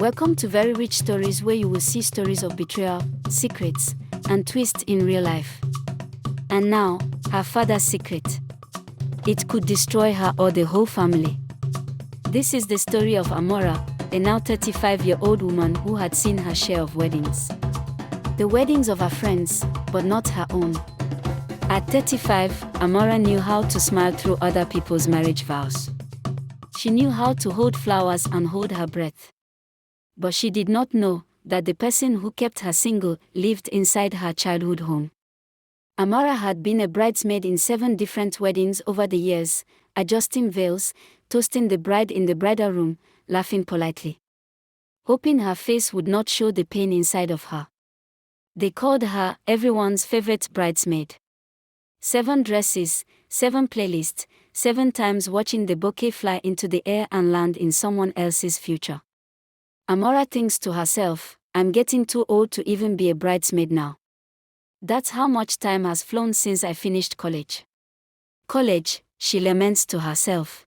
Welcome to Very Rich Stories, where you will see stories of betrayal, secrets, and twists in real life. And now, her father's secret. It could destroy her or the whole family. This is the story of Amara, a now 35-year-old woman who had seen her share of weddings. The weddings of her friends, but not her own. At 35, Amara knew how to smile through other people's marriage vows. She knew how to hold flowers and hold her breath. But she did not know that the person who kept her single lived inside her childhood home. Amara had been a bridesmaid in 7 different weddings over the years, adjusting veils, toasting the bride in the bridal room, laughing politely, hoping her face would not show the pain inside of her. They called her everyone's favorite bridesmaid. 7 dresses, 7 playlists, 7 times watching the bouquet fly into the air and land in someone else's future. Amara thinks to herself, I'm getting too old to even be a bridesmaid now. That's how much time has flown since I finished college. College, she laments to herself.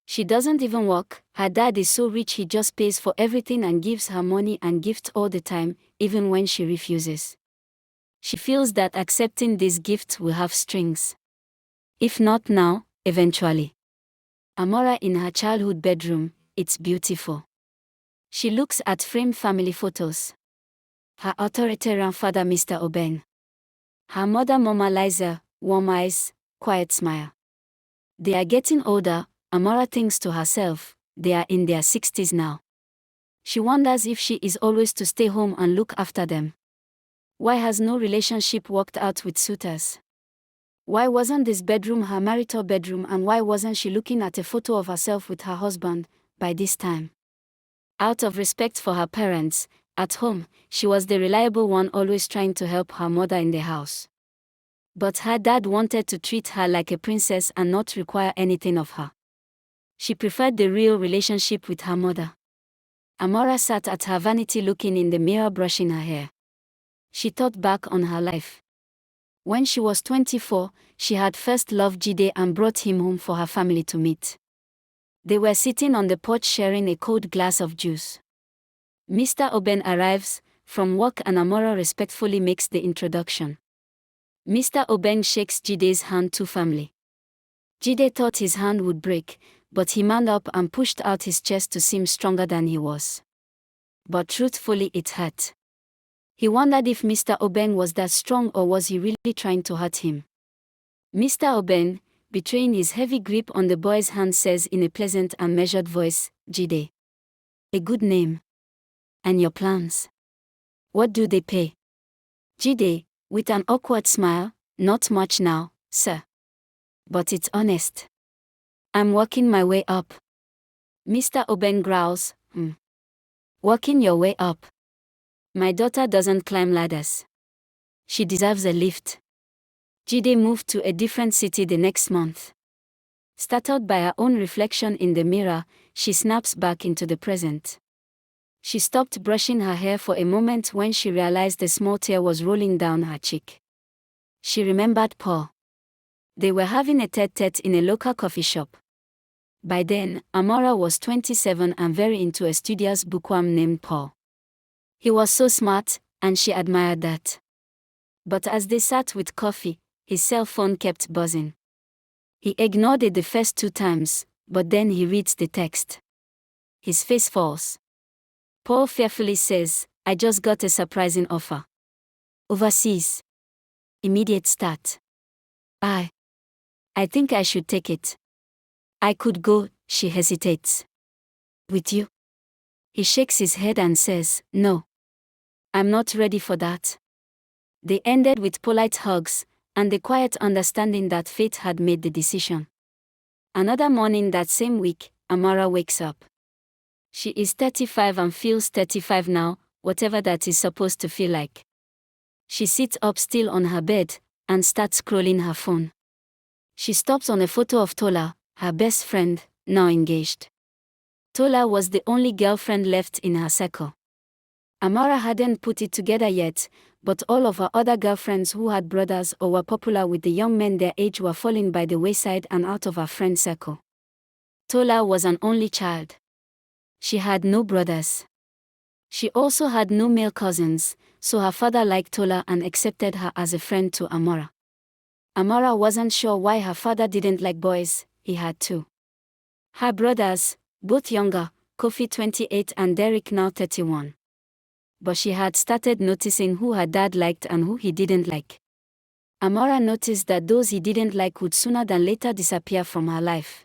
She doesn't even work, her dad is so rich he just pays for everything and gives her money and gifts all the time, even when she refuses. She feels that accepting these gifts will have strings. If not now, eventually. Amara in her childhood bedroom, it's beautiful. She looks at framed family photos. Her authoritarian father Mr. Oben. Her mother Mama Liza, warm eyes, quiet smile. They are getting older, Amara thinks to herself, they are in their 60s now. She wonders if she is always to stay home and look after them. Why has no relationship worked out with suitors? Why wasn't this bedroom her marital bedroom, and why wasn't she looking at a photo of herself with her husband by this time? Out of respect for her parents, at home, she was the reliable one always trying to help her mother in the house. But her dad wanted to treat her like a princess and not require anything of her. She preferred the real relationship with her mother. Amara sat at her vanity looking in the mirror, brushing her hair. She thought back on her life. When she was 24, she had first loved Jide and brought him home for her family to meet. They were sitting on the porch sharing a cold glass of juice. Mr. Oben arrives from work and Amara respectfully makes the introduction. Mr. Oben shakes Jide's hand too firmly. Jide thought his hand would break, but he manned up and pushed out his chest to seem stronger than he was. But truthfully, it hurt. He wondered if Mr. Oben was that strong or was he really trying to hurt him. Mr. Oben, betraying his heavy grip on the boy's hand, says in a pleasant and measured voice, Jide. A good name. And your plans? What do they pay? Jide, with an awkward smile, not much now, sir. But it's honest. I'm working my way up. Mr. Oben growls, Working your way up? My daughter doesn't climb ladders. She deserves a lift. Jide moved to a different city the next month. Startled by her own reflection in the mirror, she snaps back into the present. She stopped brushing her hair for a moment when she realized a small tear was rolling down her cheek. She remembered Paul. They were having a tete-a-tete in a local coffee shop. By then, Amara was 27 and very into a studious bookworm named Paul. He was so smart, and she admired that. But as they sat with coffee, his cell phone kept buzzing. He ignored it the first 2 times, but then he reads the text. His face falls. Paul fearfully says, I just got a surprising offer. Overseas. Immediate start. I think I should take it. I could go, she hesitates. With you? He shakes his head and says, no. I'm not ready for that. They ended with polite hugs, and the quiet understanding that fate had made the decision. Another morning that same week, Amara wakes up. She is 35 and feels 35 now, whatever that is supposed to feel like. She sits up still on her bed, and starts scrolling her phone. She stops on a photo of Tola, her best friend, now engaged. Tola was the only girlfriend left in her circle. Amara hadn't put it together yet, but all of her other girlfriends who had brothers or were popular with the young men their age were falling by the wayside and out of her friend circle. Tola was an only child. She had no brothers. She also had no male cousins, so her father liked Tola and accepted her as a friend to Amara. Amara wasn't sure why her father didn't like boys. He had two. Her brothers, both younger, Kofi 28 and Derek now 31. But she had started noticing who her dad liked and who he didn't like. Amara noticed that those he didn't like would sooner than later disappear from her life.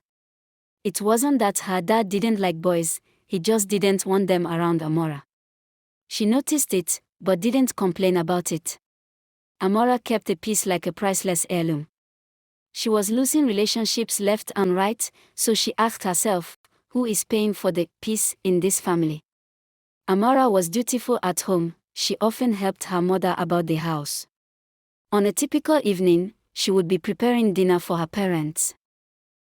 It wasn't that her dad didn't like boys, he just didn't want them around Amara. She noticed it, but didn't complain about it. Amara kept the peace like a priceless heirloom. She was losing relationships left and right, so she asked herself, who is paying for the peace in this family? Amara was dutiful at home. She often helped her mother about the house. On a typical evening, she would be preparing dinner for her parents.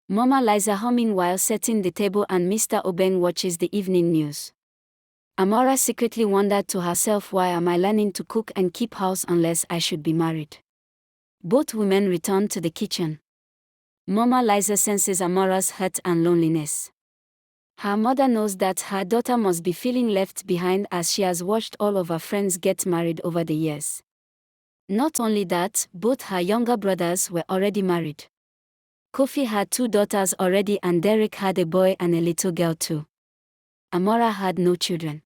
Mama Liza humming while setting the table and Mr. Obeng watches the evening news. Amara secretly wondered to herself, why am I learning to cook and keep house unless I should be married? Both women returned to the kitchen. Mama Liza senses Amara's hurt and loneliness. Her mother knows that her daughter must be feeling left behind as she has watched all of her friends get married over the years. Not only that, both her younger brothers were already married. Kofi had 2 daughters already and Derek had a boy and a little girl too. Amara had no children.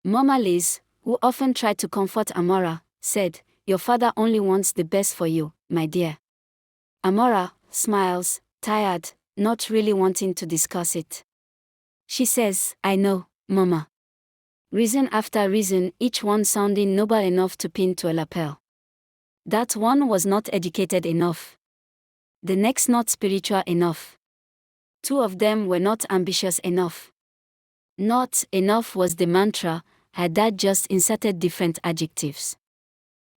Mama Liz, who often tried to comfort Amara, said, "Your father only wants the best for you, my dear." Amara smiles, tired, not really wanting to discuss it. She says, "I know, Mama." Reason after reason, each one sounding noble enough to pin to a lapel. That one was not educated enough. The next not spiritual enough. 2 of them were not ambitious enough. Not enough was the mantra. Her dad just inserted different adjectives.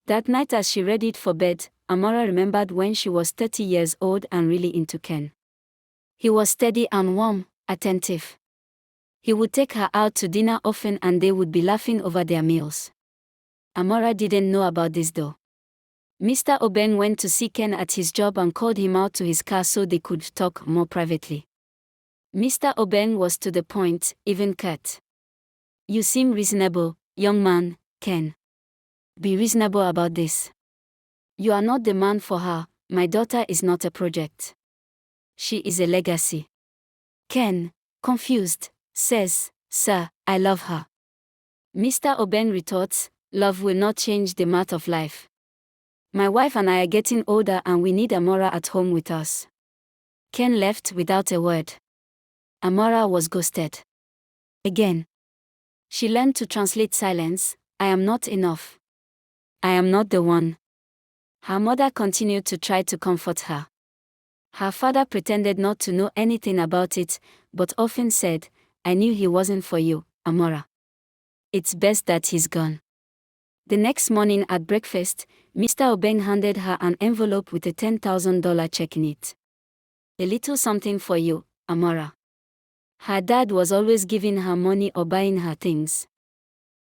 That night as she readied for bed, Amara remembered when she was 30 years old and really into Ken. He was steady and warm, attentive. He would take her out to dinner often and they would be laughing over their meals. Amara didn't know about this though. Mr. Obeng went to see Ken at his job and called him out to his car so they could talk more privately. Mr. Obeng was to the point, even curt. "You seem reasonable, young man, Ken. Be reasonable about this. You are not the man for her. My daughter is not a project. She is a legacy." Ken, confused, says, "Sir, I love her." Mr. Obeng retorts, "Love will not change the math of life. My wife and I are getting older and we need Amara at home with us." Ken left without a word. Amara was ghosted. Again. She learned to translate silence. "I am not enough. I am not the one." Her mother continued to try to comfort her. Her father pretended not to know anything about it, but often said, "I knew he wasn't for you, Amara. It's best that he's gone." The next morning at breakfast, Mr. Obeng handed her an envelope with a $10,000 check in it. "A little something for you, Amara." Her dad was always giving her money or buying her things.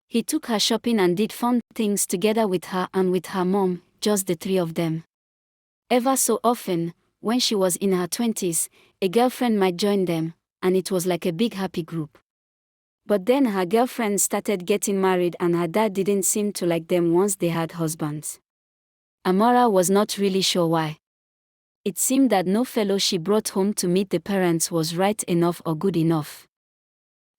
He took her shopping and did fun things together with her and with her mom, just the 3 of them. Ever so often, when she was in her 20s, a girlfriend might join them, and it was like a big happy group. But then her girlfriends started getting married and her dad didn't seem to like them once they had husbands. Amara was not really sure why. It seemed that no fellow she brought home to meet the parents was right enough or good enough.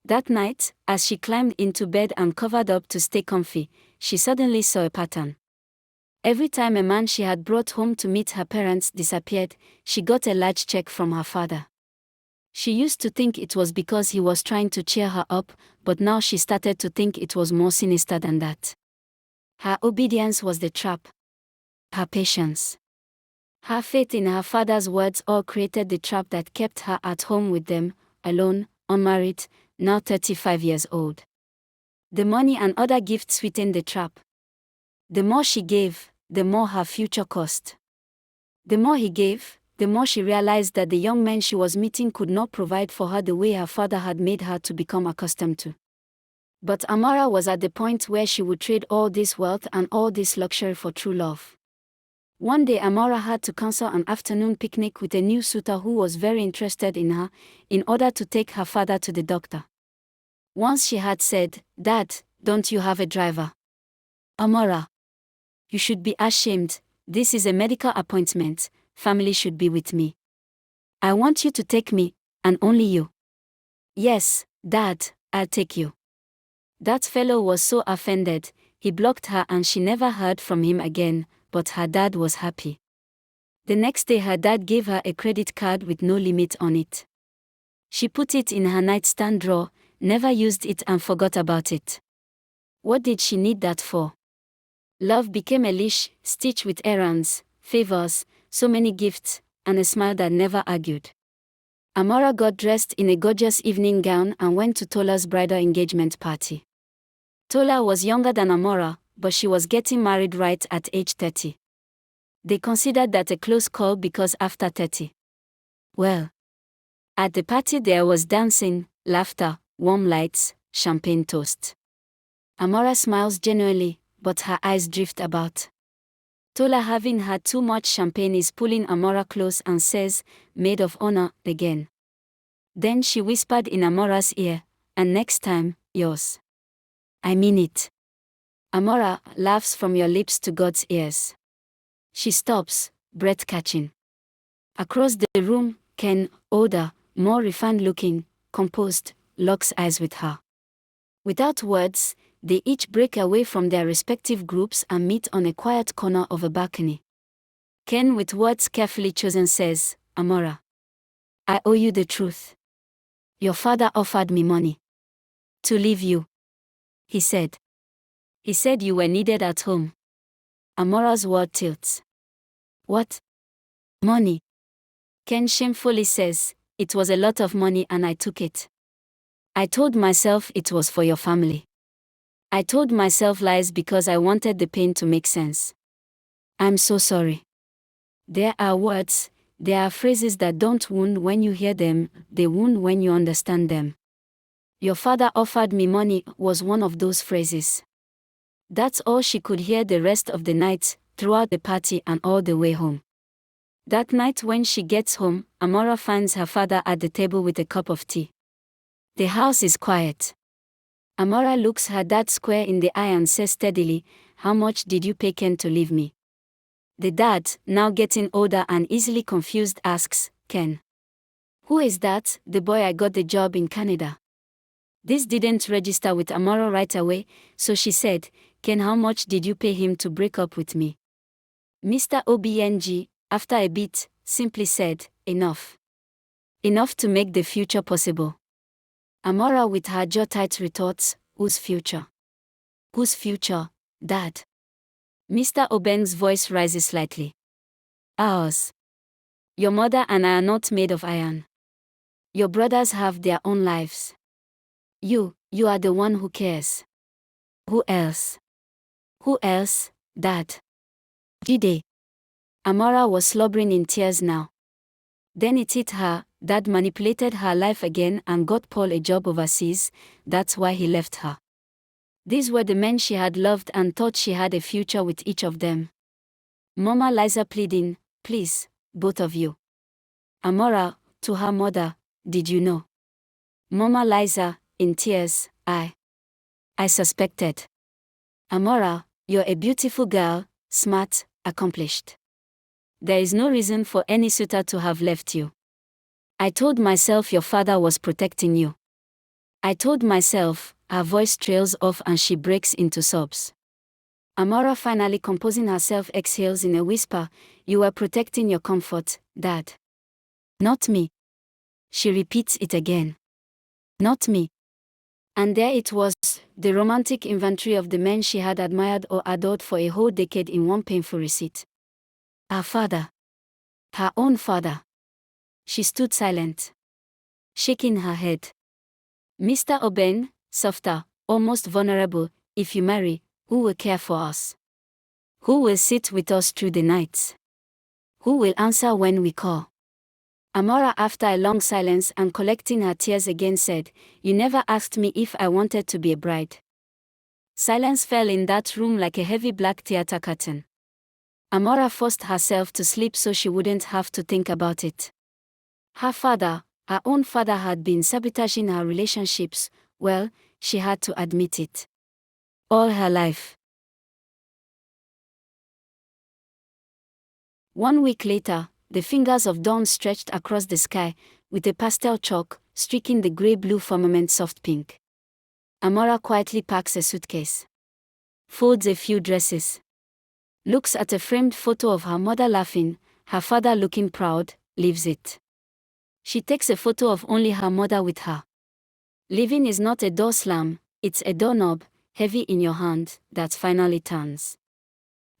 That night, as she climbed into bed and covered up to stay comfy, she suddenly saw a pattern. Every time a man she had brought home to meet her parents disappeared, she got a large check from her father. She used to think it was because he was trying to cheer her up, but now she started to think it was more sinister than that. Her obedience was the trap. Her patience. Her faith in her father's words all created the trap that kept her at home with them, alone, unmarried, now 35 years old. The money and other gifts sweetened the trap. The more she gave, the more her future cost. The more he gave, the more she realized that the young men she was meeting could not provide for her the way her father had made her to become accustomed to. But Amara was at the point where she would trade all this wealth and all this luxury for true love. One day Amara had to cancel an afternoon picnic with a new suitor who was very interested in her, in order to take her father to the doctor. Once she had said, "Dad, don't you have a driver?" "Amara, you should be ashamed. This is a medical appointment. Family should be with me. I want you to take me, and only you." "Yes, Dad, I'll take you." That fellow was so offended, he blocked her and she never heard from him again, but her dad was happy. The next day her dad gave her a credit card with no limit on it. She put it in her nightstand drawer, never used it and forgot about it. What did she need that for? Love became a leash, stitched with errands, favors, so many gifts, and a smile that never argued. Amara got dressed in a gorgeous evening gown and went to Tola's bridal engagement party. Tola was younger than Amara, but she was getting married right at age 30. They considered that a close call because after 30. Well, at the party there was dancing, laughter, warm lights, champagne toast. Amara smiles genuinely, but her eyes drift about. Tola, having had too much champagne, is pulling Amara close and says, "Maid of honor," again. Then she whispered in Amara's ear, "And next time, yours." "I mean it." Amara laughs from your lips to God's ears. She stops, breath catching. Across the room, Ken, older, more refined looking, composed, locks eyes with her. Without words, they each break away from their respective groups and meet on a quiet corner of a balcony. Ken, with words carefully chosen, says, "Amara, I owe you the truth. Your father offered me money to leave you. He said you were needed at home." Amara's world tilts. "What? Money?" Ken shamefully says, "It was a lot of money and I took it. I told myself it was for your family. I told myself lies because I wanted the pain to make sense. I'm so sorry." There are words, there are phrases that don't wound when you hear them, they wound when you understand them. "Your father offered me money" was one of those phrases. That's all she could hear the rest of the night, throughout the party and all the way home. That night when she gets home, Amara finds her father at the table with a cup of tea. The house is quiet. Amara looks her dad square in the eye and says steadily, "How much did you pay Ken to leave me?" The dad, now getting older and easily confused, asks, "Ken? Who is that?" "The boy I got the job in Canada." This didn't register with Amara right away, so she said, "Ken, how much did you pay him to break up with me?" Mr. OBNG, after a bit, simply said, "Enough. Enough to make the future possible." Amara, with her jaw tight, retorts, "Whose future?" "Whose future, Dad?" Mr. Obeng's voice rises slightly. "Ours. Your mother and I are not made of iron. Your brothers have their own lives. You are the one who cares." "Who else?" "Who else, Dad?" "Jide." Amara was slobbering in tears now. Then it hit her, Dad manipulated her life again and got Paul a job overseas, that's why he left her. These were the men she had loved and thought she had a future with each of them. Mama Liza pleading, "Please, both of you." Amara, to her mother, "Did you know?" Mama Liza, in tears, I suspected." Amara, "You're a beautiful girl, smart, accomplished. There is no reason for any suitor to have left you. I told myself your father was protecting you. I told myself." Her voice trails off and she breaks into sobs. Amara, finally composing herself, exhales in a whisper, "You were protecting your comfort, Dad. Not me." She repeats it again. "Not me." And there it was, the romantic inventory of the men she had admired or adored for a whole decade in one painful receipt. Her father. Her own father. She stood silent, shaking her head. "Mr. Obeng, softer, almost vulnerable, if you marry, who will care for us? Who will sit with us through the nights? Who will answer when we call?" Amara, after a long silence and collecting her tears again, said, "You never asked me if I wanted to be a bride." Silence fell in that room like a heavy black theater curtain. Amara forced herself to sleep so she wouldn't have to think about it. Her father, her own father, had been sabotaging her relationships, well, she had to admit it. All her life. 1 week later, the fingers of dawn stretched across the sky, with a pastel chalk streaking the grey-blue firmament soft pink. Amara quietly packs a suitcase. Folds a few dresses. Looks at a framed photo of her mother laughing, her father looking proud, leaves it. She takes a photo of only her mother with her. Leaving is not a door slam, it's a doorknob, heavy in your hand, that finally turns.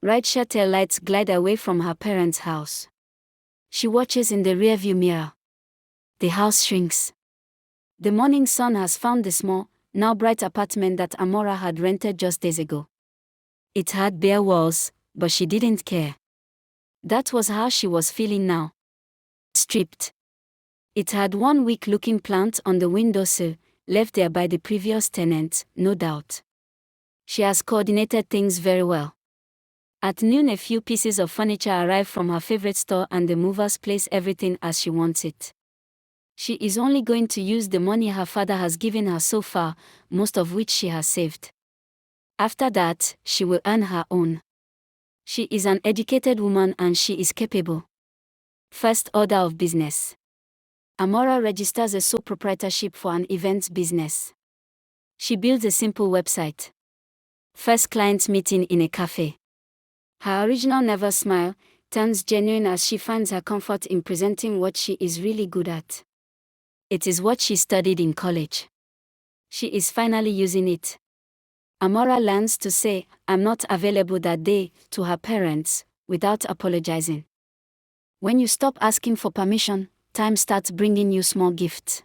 Rideshare tail lights glide away from her parents' house. She watches in the rearview mirror. The house shrinks. The morning sun has found the small, now bright apartment that Amara had rented just days ago. It had bare walls, but she didn't care. That was how she was feeling now. Stripped. It had one weak-looking plant on the windowsill, left there by the previous tenant, no doubt. She has coordinated things very well. At noon a few pieces of furniture arrive from her favorite store and the movers place everything as she wants it. She is only going to use the money her father has given her so far, most of which she has saved. After that, she will earn her own. She is an educated woman and she is capable. First order of business. Amara registers a sole proprietorship for an events business. She builds a simple website. First client meeting in a cafe. Her original nervous smile turns genuine as she finds her comfort in presenting what she is really good at. It is what she studied in college. She is finally using it. Amara learns to say, "I'm not available that day," to her parents, without apologizing. When you stop asking for permission, time starts bringing you small gifts.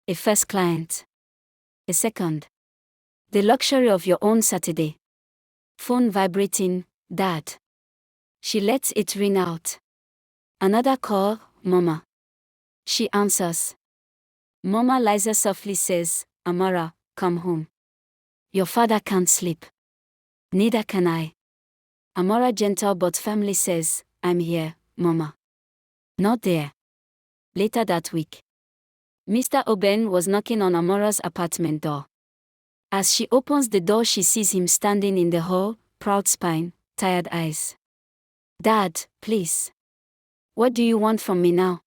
A first client. A second. The luxury of your own Saturday. Phone vibrating, Dad. She lets it ring out. Another call, Mama. She answers. Mama Liza softly says, "Amara, come home. Your father can't sleep. Neither can I." Amara gentle but firmly says, "I'm here, Mama." Not there. Later that week. Mr. Oben was knocking on Amara's apartment door. As she opens the door she sees him standing in the hall, proud spine, tired eyes. "Dad, please. What do you want from me now?"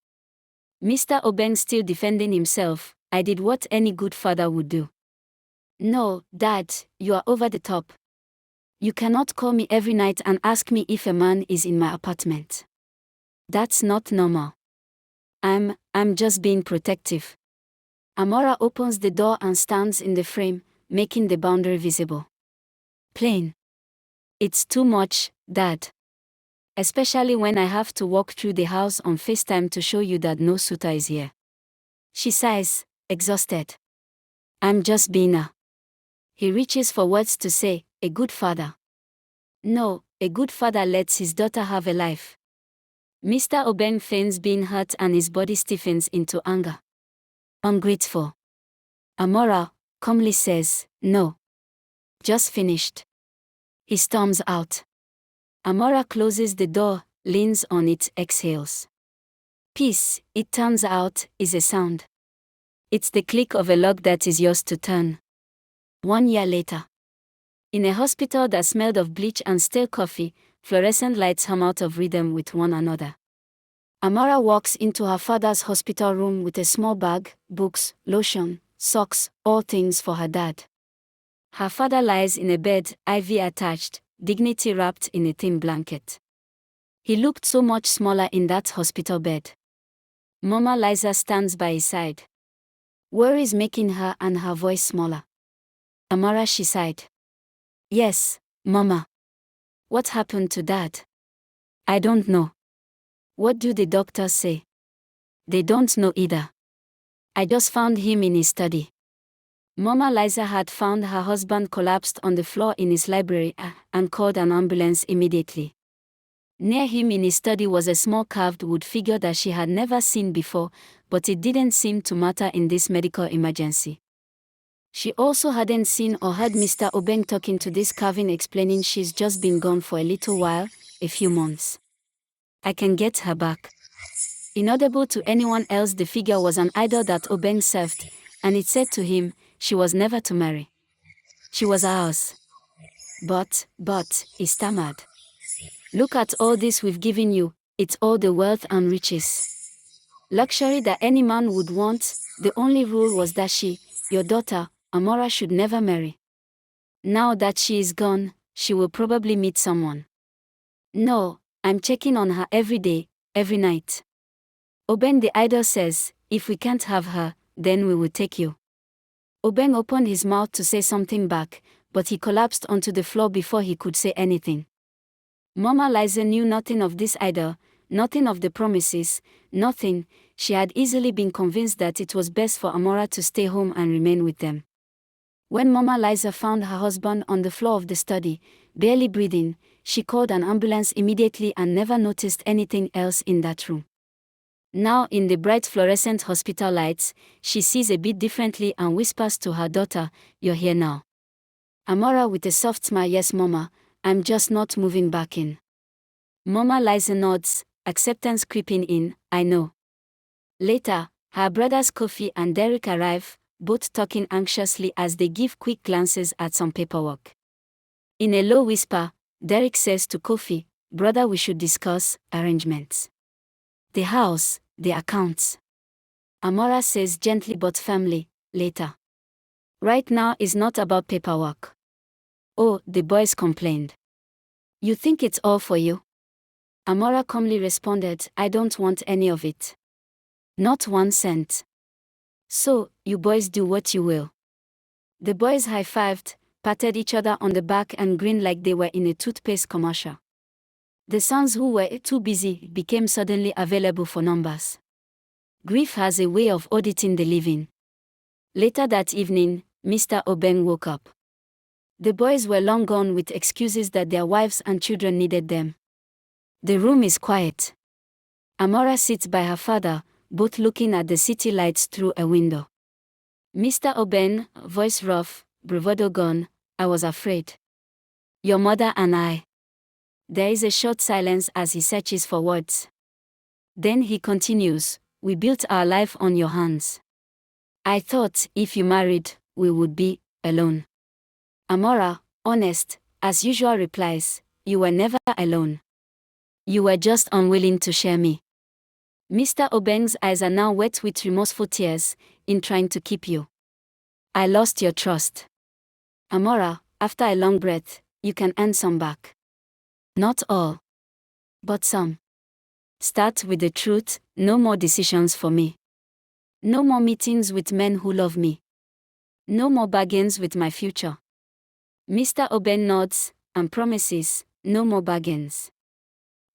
Mr. Oben still defending himself, "I did what any good father would do." "No, Dad, you are over the top. You cannot call me every night and ask me if a man is in my apartment. That's not normal. I'm just being protective." Amara opens the door and stands in the frame, making the boundary visible. Plain. "It's too much, Dad. Especially when I have to walk through the house on FaceTime to show you that no suitor is here." She sighs, exhausted. "I'm just being a..." He reaches for words to say, "a good father." No, a good father lets his daughter have a life. Mr. Oben feigns being hurt and his body stiffens into anger. Ungrateful. Amara calmly says, "No. Just finished." He storms out. Amara closes the door, leans on it, exhales. Peace, it turns out, is a sound. It's the click of a lock that is yours to turn. 1 year later. In a hospital that smelled of bleach and stale coffee, fluorescent lights hum out of rhythm with one another. Amara walks into her father's hospital room with a small bag, books, lotion, socks, all things for her dad. Her father lies in a bed, IV attached, dignity wrapped in a thin blanket. He looked so much smaller in that hospital bed. Mama Liza stands by his side. Worry is making her and her voice smaller. "Amara," she sighed. "Yes, Mama. What happened to Dad?" "I don't know." "What do the doctors say?" "They don't know either. I just found him in his study." Mama Liza had found her husband collapsed on the floor in his library and called an ambulance immediately. Near him in his study was a small carved wood figure that she had never seen before, but it didn't seem to matter in this medical emergency. She also hadn't seen or heard Mr. Obeng talking to this carving, explaining she's just been gone for a little while, a few months. "I can get her back." Inaudible to anyone else, the figure was an idol that Obeng served, and it said to him, she was never to marry. She was ours. But, he stammered. Look at all this we've given you, it's all the wealth and riches. Luxury that any man would want, the only rule was that she, your daughter, Amara, should never marry. Now that she is gone, she will probably meet someone. No, I'm checking on her every day, every night. Obeng the idol says, if we can't have her, then we will take you. Obeng opened his mouth to say something back, but he collapsed onto the floor before he could say anything. Mama Liza knew nothing of this idol, nothing of the promises, nothing. She had easily been convinced that it was best for Amara to stay home and remain with them. When Mama Liza found her husband on the floor of the study, barely breathing, she called an ambulance immediately and never noticed anything else in that room. Now, in the bright fluorescent hospital lights, she sees a bit differently and whispers to her daughter, "You're here now." Amara with a soft smile, "Yes, Mama, I'm just not moving back in." Mama Liza nods, acceptance creeping in, "I know." Later, her brothers Kofi and Derek arrive, both talking anxiously as they give quick glances at some paperwork. In a low whisper, Derek says to Kofi, "Brother, we should discuss arrangements. The house, the accounts." Amara says gently but firmly, "Later. Right now is not about paperwork." "Oh," the boys complained. "You think it's all for you?" Amara calmly responded, "I don't want any of it. Not 1 cent. So, you boys do what you will." The boys high-fived, patted each other on the back and grinned like they were in a toothpaste commercial. The sons who were too busy became suddenly available for numbers. Grief has a way of auditing the living. Later that evening, Mr. Obeng woke up. The boys were long gone with excuses that their wives and children needed them. The room is quiet. Amara sits by her father, both looking at the city lights through a window. Mr. Obeng, voice rough, bravado gone, "I was afraid. Your mother and I." There is a short silence as he searches for words. Then he continues, "We built our life on your hands. I thought if you married, we would be alone." Amara, honest, as usual, replies, "You were never alone. You were just unwilling to share me." Mr. Obeng's eyes are now wet with remorseful tears, "In trying to keep you. I lost your trust." Amara, after a long breath, "You can earn some back. Not all. But some. Start with the truth, no more decisions for me. No more meetings with men who love me. No more bargains with my future." Mr. Obeng nods, and promises, no more bargains.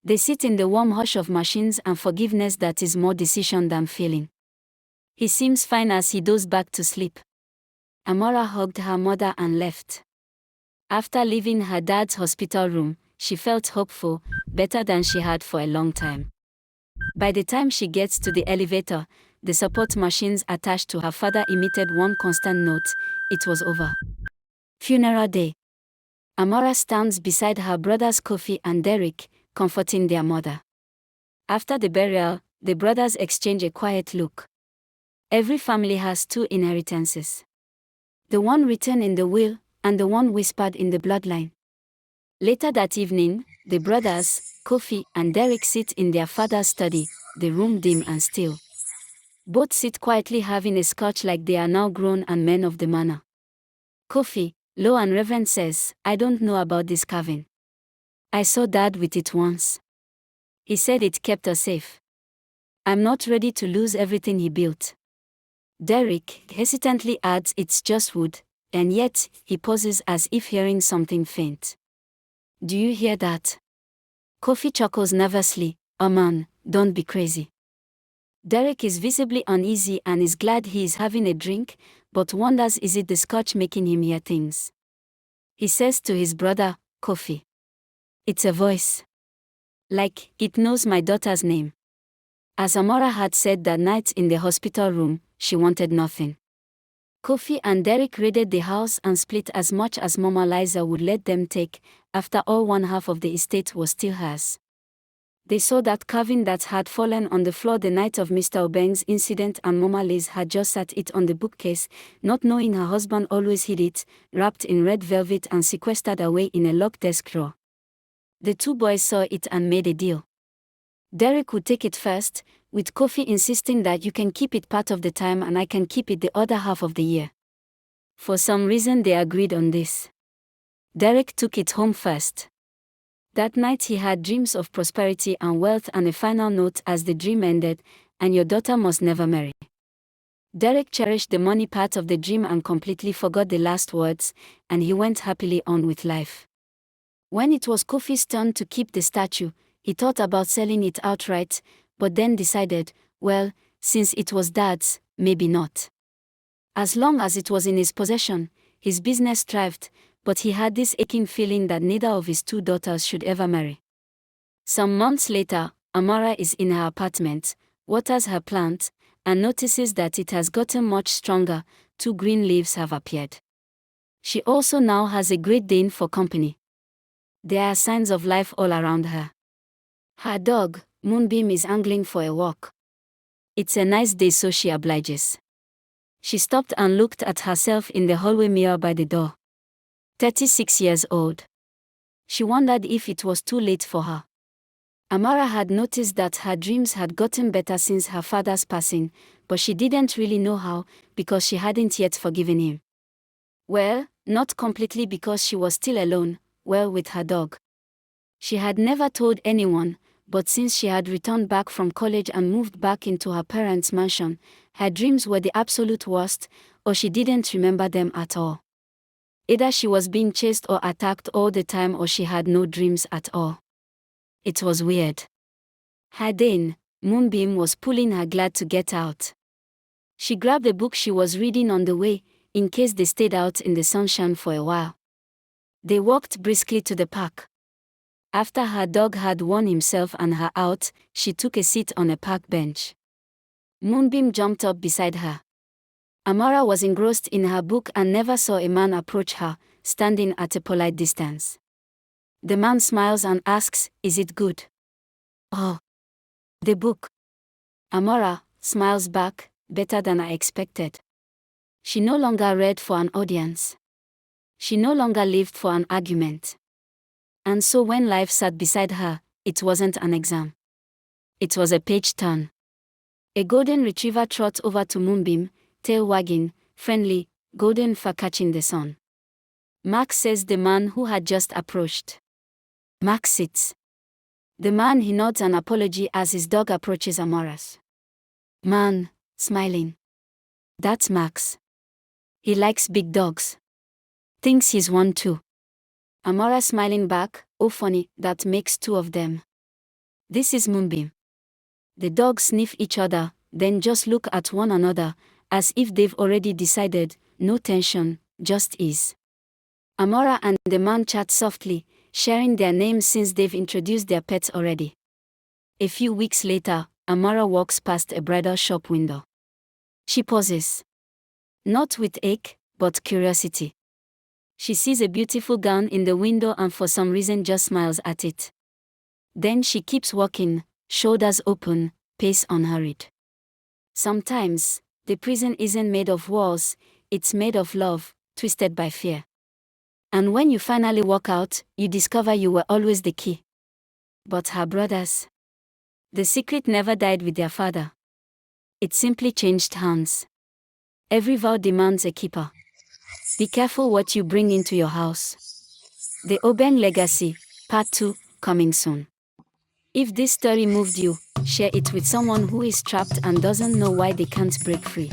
They sit in the warm hush of machines and forgiveness that is more decision than feeling. He seems fine as he dozes back to sleep. Amara hugged her mother and left. After leaving her dad's hospital room, she felt hopeful, better than she had for a long time. By the time she gets to the elevator, the support machines attached to her father emitted one constant note: it was over. Funeral day. Amara stands beside her brothers Kofi and Derek, comforting their mother. After the burial, the brothers exchange a quiet look. Every family has 2 inheritances. The one written in the will, and the one whispered in the bloodline. Later that evening, the brothers, Kofi and Derek, sit in their father's study, the room dim and still. Both sit quietly having a scotch like they are now grown and men of the manor. Kofi, low and reverent, says, "I don't know about this carving. I saw Dad with it once. He said it kept us safe. I'm not ready to lose everything he built." Derek hesitantly adds, "It's just wood," and yet, he pauses as if hearing something faint. "Do you hear that?" Kofi chuckles nervously, "Oh man, don't be crazy." Derek is visibly uneasy and is glad he is having a drink, but wonders, is it the scotch making him hear things? He says to his brother, Kofi, "It's a voice. Like, it knows my daughter's name." As Amara had said that night in the hospital room, she wanted nothing. Kofi and Derek raided the house and split as much as Mama Liza would let them take. After all, 1/2 of the estate was still hers. They saw that carving that had fallen on the floor the night of Mr. Obeng's incident, and Mama Liz had just sat it on the bookcase, not knowing her husband always hid it, wrapped in red velvet and sequestered away in a locked desk drawer. The two boys saw it and made a deal. Derek would take it first, with Kofi insisting that you can keep it part of the time and I can keep it the other half of the year. For some reason they agreed on this. Derek took it home first. That night he had dreams of prosperity and wealth, and a final note as the dream ended, and your daughter must never marry. Derek cherished the money part of the dream and completely forgot the last words, and he went happily on with life. When it was Kofi's turn to keep the statue, he thought about selling it outright, but then decided, well, since it was Dad's, maybe not. As long as it was in his possession, his business thrived, but he had this aching feeling that neither of his two daughters should ever marry. Some months later, Amara is in her apartment, waters her plant, and notices that it has gotten much stronger. 2 green leaves have appeared. She also now has a Great Dane for company. There are signs of life all around her. Her dog, Moonbeam, is angling for a walk. It's a nice day, so she obliges. She stopped and looked at herself in the hallway mirror by the door. 36 years old. She wondered if it was too late for her. Amara had noticed that her dreams had gotten better since her father's passing, but she didn't really know how, because she hadn't yet forgiven him. Well, not completely, because she was still alone, with her dog. She had never told anyone, but since she had returned back from college and moved back into her parents' mansion, her dreams were the absolute worst, or she didn't remember them at all. Either she was being chased or attacked all the time, or she had no dreams at all. It was weird. Her Dane, Moonbeam, was pulling her, glad to get out. She grabbed the book she was reading on the way, in case they stayed out in the sunshine for a while. They walked briskly to the park. After her dog had worn himself and her out, she took a seat on a park bench. Moonbeam jumped up beside her. Amara was engrossed in her book and never saw a man approach her, standing at a polite distance. The man smiles and asks, "Is it good?" "Oh, the book." Amara smiles back, "Better than I expected." She no longer read for an audience. She no longer lived for an argument. And so when life sat beside her, it wasn't an exam. It was a page turn. A golden retriever trots over to Moonbeam, tail wagging, friendly, golden fur catching the sun. "Max," says the man who had just approached. Max sits. The man, he nods an apology as his dog approaches Amara's. Man, smiling. "That's Max. He likes big dogs. Thinks he's one too." Amara smiling back, "Oh funny, that makes 2 of them." This is Moonbeam. The dogs sniff each other, then just look at one another, as if they've already decided, no tension, just ease. Amara and the man chat softly, sharing their names since they've introduced their pets already. A few weeks later, Amara walks past a bridal shop window. She pauses. Not with ache, but curiosity. She sees a beautiful gown in the window and for some reason just smiles at it. Then she keeps walking, shoulders open, pace unhurried. Sometimes, the prison isn't made of walls, it's made of love, twisted by fear. And when you finally walk out, you discover you were always the key. But her brothers? The secret never died with their father. It simply changed hands. Every vow demands a keeper. Be careful what you bring into your house. The Obeng Legacy, Part 2, coming soon. If this story moved you, share it with someone who is trapped and doesn't know why they can't break free.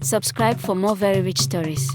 Subscribe for more very rich stories.